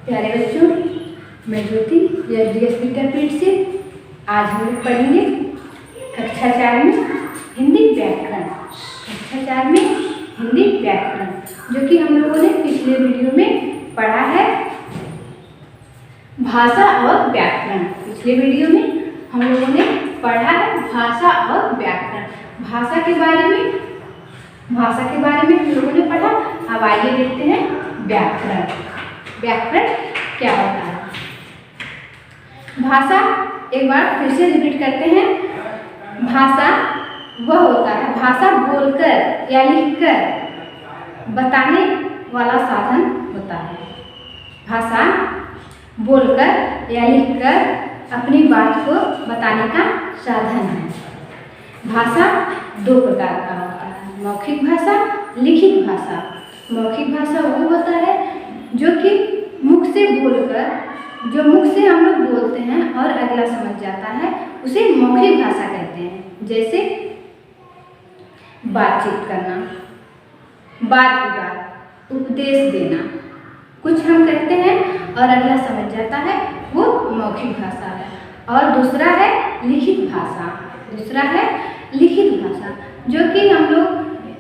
प्यारे बच्चों, मैं ज्योति एसडीएस विद्यापीठ से आज हम लोग पढ़ेंगे कक्षा 4 में हिंदी व्याकरण। कक्षा 4 में हिंदी व्याकरण जो कि हम लोगों ने पिछले वीडियो में पढ़ा है भाषा और व्याकरण। पिछले वीडियो में हम लोगों ने पढ़ा है भाषा और व्याकरण। भाषा के बारे में हम लोगों ने पढ़ा। अब आइए देखते हैं व्याकरण। व्याकरण क्या होता है? भाषा, एक बार फिर से रिपीट करते हैं। भाषा वह होता है, भाषा बोलकर या लिखकर बताने वाला साधन होता है। भाषा बोलकर या लिखकर अपनी बात को बताने का साधन है। भाषा दो प्रकार का होता है, मौखिक भाषा, लिखित भाषा। मौखिक भाषा वो होता है जो कि मुख से बोलकर, जो मुख से हम लोग बोलते हैं और अगला समझ जाता है, उसे मौखिक भाषा कहते हैं। जैसे बातचीत करना, बात विवाद, उपदेश देना, कुछ हम कहते हैं और अगला समझ जाता है, वो मौखिक भाषा है। और दूसरा है लिखित भाषा। दूसरा है लिखित भाषा जो कि हम लोग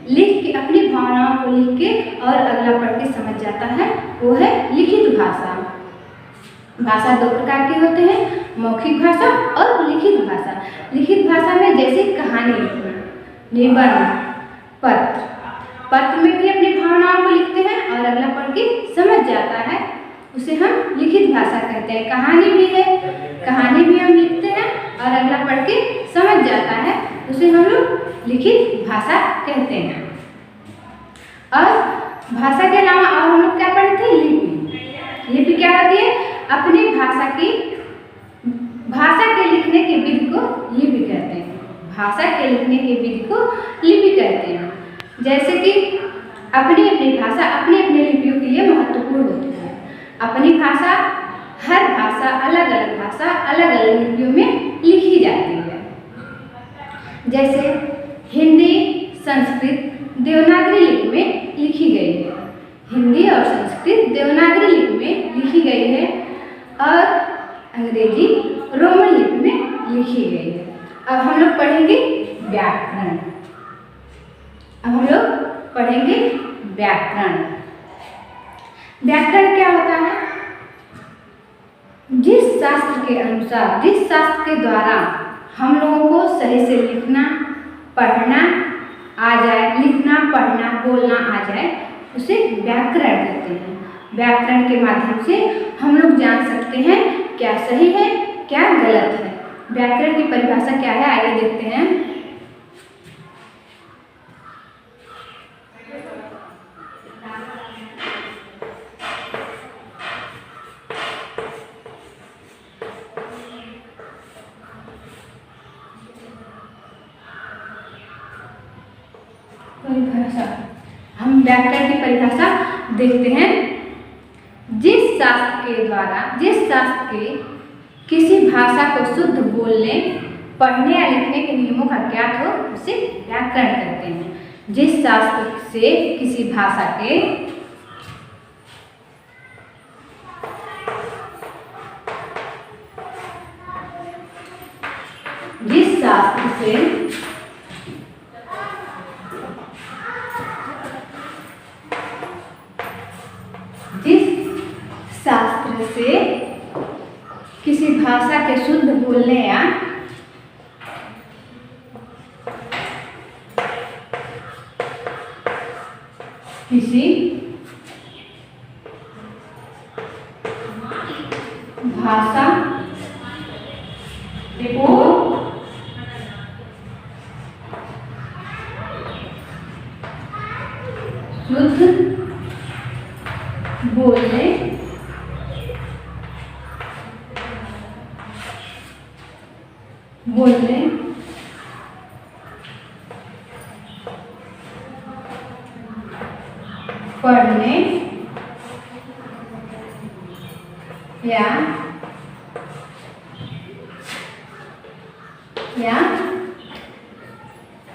लिख के अपनी भावनाओं को लिख के और अगला पढ़ के समझ जाता है, वो है लिखित भाषा। भाषा दो प्रकार के होते हैं, मौखिक भाषा और लिखित भाषा। लिखित भाषा में जैसे कहानी लिखना, निबंध, पत्र में भी अपनी भावनाओं को लिखते हैं और अगला पढ़ के समझ जाता है, उसे हम लिखित भाषा कहते हैं। कहानी भी है, कहानी भी हम लिखते हैं और अगला पढ़ के समझ जाता है, उसे हम लोग लिखित भाषा कहते हैं। और भाषा के अलावा और हम लोग क्या पढ़ते हैं? लिपि। लिपि क्या होती है? अपनी भाषा के लिखने की विधि को लिपि कहते हैं। भाषा के लिखने की विधि को लिपि कहते हैं। जैसे कि अपनी अपनी भाषा अपने अपने लिपियों के लिए महत्वपूर्ण होती है। अपनी भाषा, हर भाषा अलग अलग भाषा अलग अलग लिपियों में लिखी जाती है। जैसे हिंदी, संस्कृत देवनागरी लिपि में लिखी गई है। हिंदी और संस्कृत देवनागरी लिपि में लिखी गई है और अंग्रेजी रोमन लिपि में लिखी गई है। अब हम लोग पढ़ेंगे व्याकरण। अब हम लोग पढ़ेंगे व्याकरण। व्याकरण क्या होता है? जिस शास्त्र के अनुसार, जिस शास्त्र के द्वारा हम लोगों को सही से लिखना पढ़ना आ जाए, लिखना पढ़ना बोलना आ जाए, उसे व्याकरण कहते हैं। व्याकरण के माध्यम से हम लोग जान सकते हैं क्या सही है क्या गलत है। व्याकरण की परिभाषा क्या है, आइए देखते हैं। परिभाषा, हम व्याकरण की परिभाषा देखते हैं। जिस शास्त्र के द्वारा, जिस शास्त्र के किसी भाषा को शुद्ध बोलने पढ़ने या लिखने के नियमों का ज्ञात हो, उसे व्याकरण कहते हैं। जिस शास्त्र से किसी भाषा के जिस शास्त्र से किसी भाषा के शुद्ध बोलने या किसी भाषा को शुद्ध बोलने पढ़ने या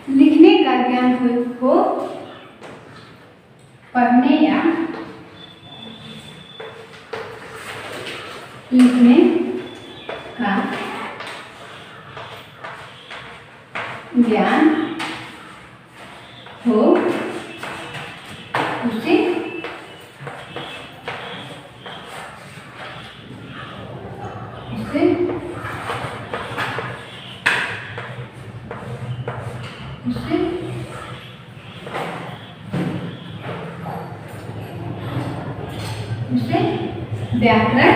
लिखने का ज्ञान हो, पढ़ने या लिखने का ज्ञान हो उसे व्याकरण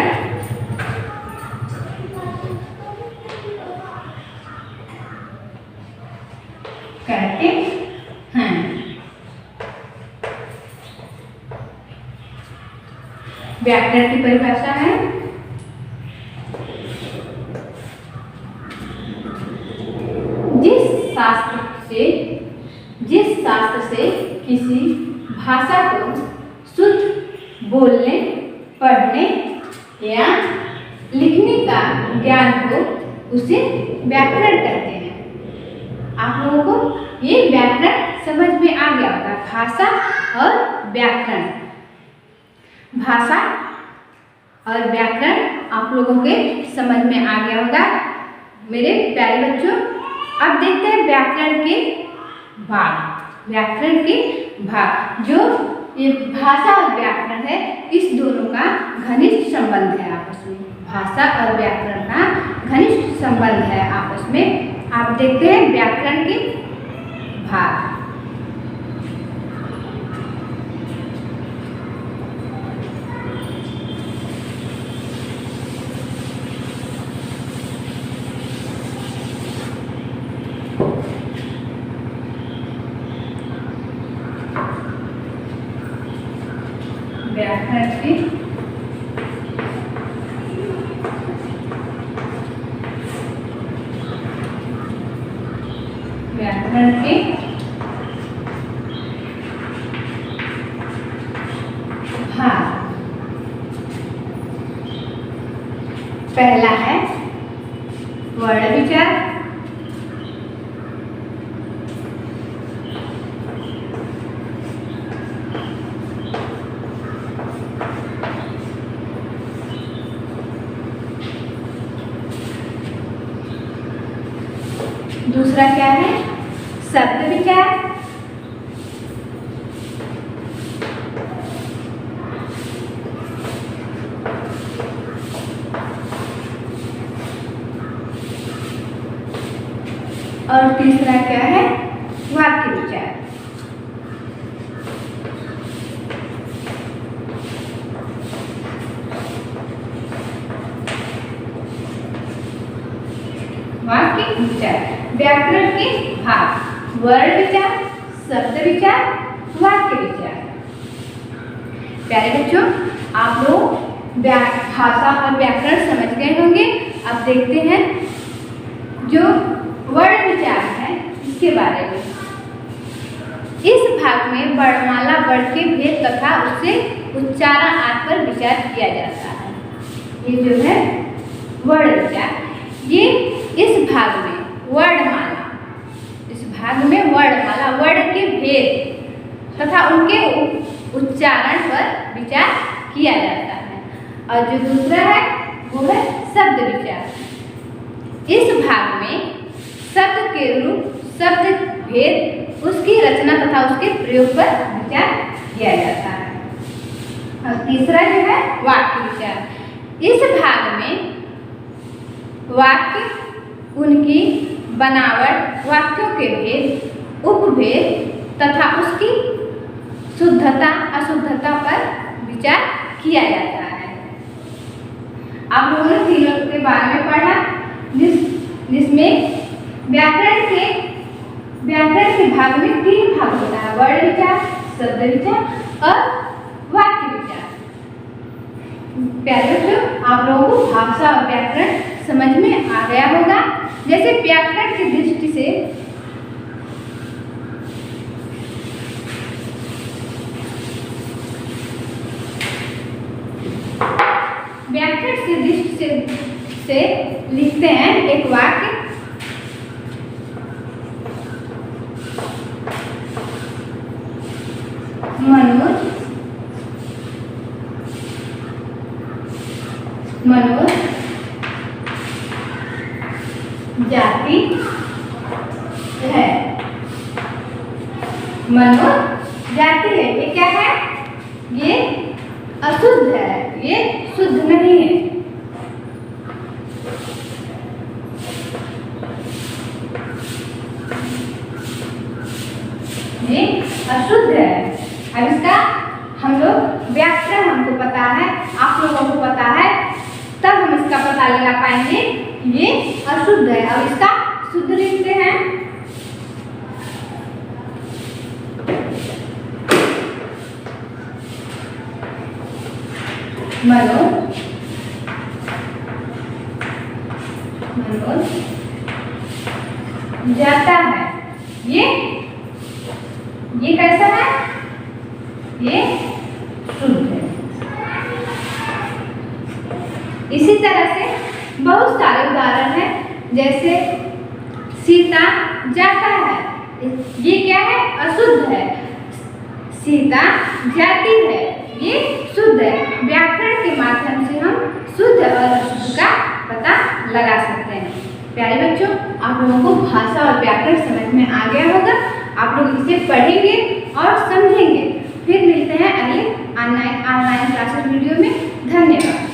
कहते हैं। व्याकरण की परिभाषा है जिस शास्त्र से किसी भाषा को शुद्ध बोलने, पढ़ने या लिखने का ज्ञान हो उसे व्याकरण कहते हैं। आप लोगों को ये व्याकरण समझ में आ गया होगा। भाषा और व्याकरण, भाषा और व्याकरण आप लोगों के समझ में आ गया होगा मेरे प्यारे बच्चों। अब देखते हैं व्याकरण के भाग। व्याकरण के भाग जो ये भाषा और व्याकरण है, इस दोनों का घनिष्ठ संबंध है आपस में। भाषा और व्याकरण का घनिष्ठ संबंध है आपस में। आप देखते हैं व्याकरण के भाग। व्याकरण के भाग। पहला है वर्ण विचार, दूसरा क्या है शब्द विचार, और तीसरा क्या है वाक्य विचार। वाक्य विचार व्याकरण के भाग वर्ण विचार, शब्द विचार, वाक्य विचार। प्यारे बच्चों, आप लोग भाषा और व्याकरण समझ गए होंगे। अब देखते हैं जो वर्ण विचार है इसके बारे में। इस भाग में वर्णमाला वर्ण के भेद तथा उससे उच्चारण आदि पर विचार किया जाता है। ये जो है वर्ण विचार, ये इस भाग में वर्णमाला, इस भाग में वर्णमाला वर्ण के भेद तथा उनके उच्चारण पर विचार किया जाता है। और जो दूसरा है वो है शब्द विचार। इस भाग में शब्द के रूप, शब्द भेद, उसकी रचना तथा उसके प्रयोग पर विचार किया जाता है। और तीसरा जो है वाक्य विचार। इस भाग में वाक्य, उनकी बनावट, वाक्यों के भेद, उपभेद तथा उसकी शुद्धता अशुद्धता पर विचार किया जाता है। आप लोगों ने तीनों के बारे में पढ़ा, जिसमें व्याकरण के भाग में तीन भाग होता है, वर्ण विचार, शब्द विचार और वाक्य विचार। प्यारे बच्चों, आप लोगों को भाषा और व्याकरण समझ में आ गया होगा। जैसे व्याकरण की दृष्टि से से लिखते हैं एक वाक्य। मनोज जाती है। मनोज जाती है, ये क्या है? ये अशुद्ध है, ये शुद्ध नहीं है। ये अशुद्ध है। अब इसका हम लोग व्याकरण हमको पता है, आप लोगों को पता है, तब हम इसका पता लगा पाएंगे ये अशुद्ध है। अब इसका शुद्ध लिखते हैं। मनोज जाता है, ये कैसा है? ये शुद्ध है। इसी तरह से बहुत सारे उदाहरण हैं, जैसे सीता जाता है, ये क्या है? अशुद्ध है। सीता जाती है, ये शुद्ध है। व्याकरण के माध्यम से हम शुद्ध और अशुद्ध का पता लगा सकते हैं। प्यारे बच्चों, आप लोगों को भाषा और व्याकरण समझ में आ गया होगा। आप लोग इसे पढ़ेंगे और समझेंगे। फिर मिलते हैं अगले ऑनलाइन क्लासेस वीडियो में। धन्यवाद।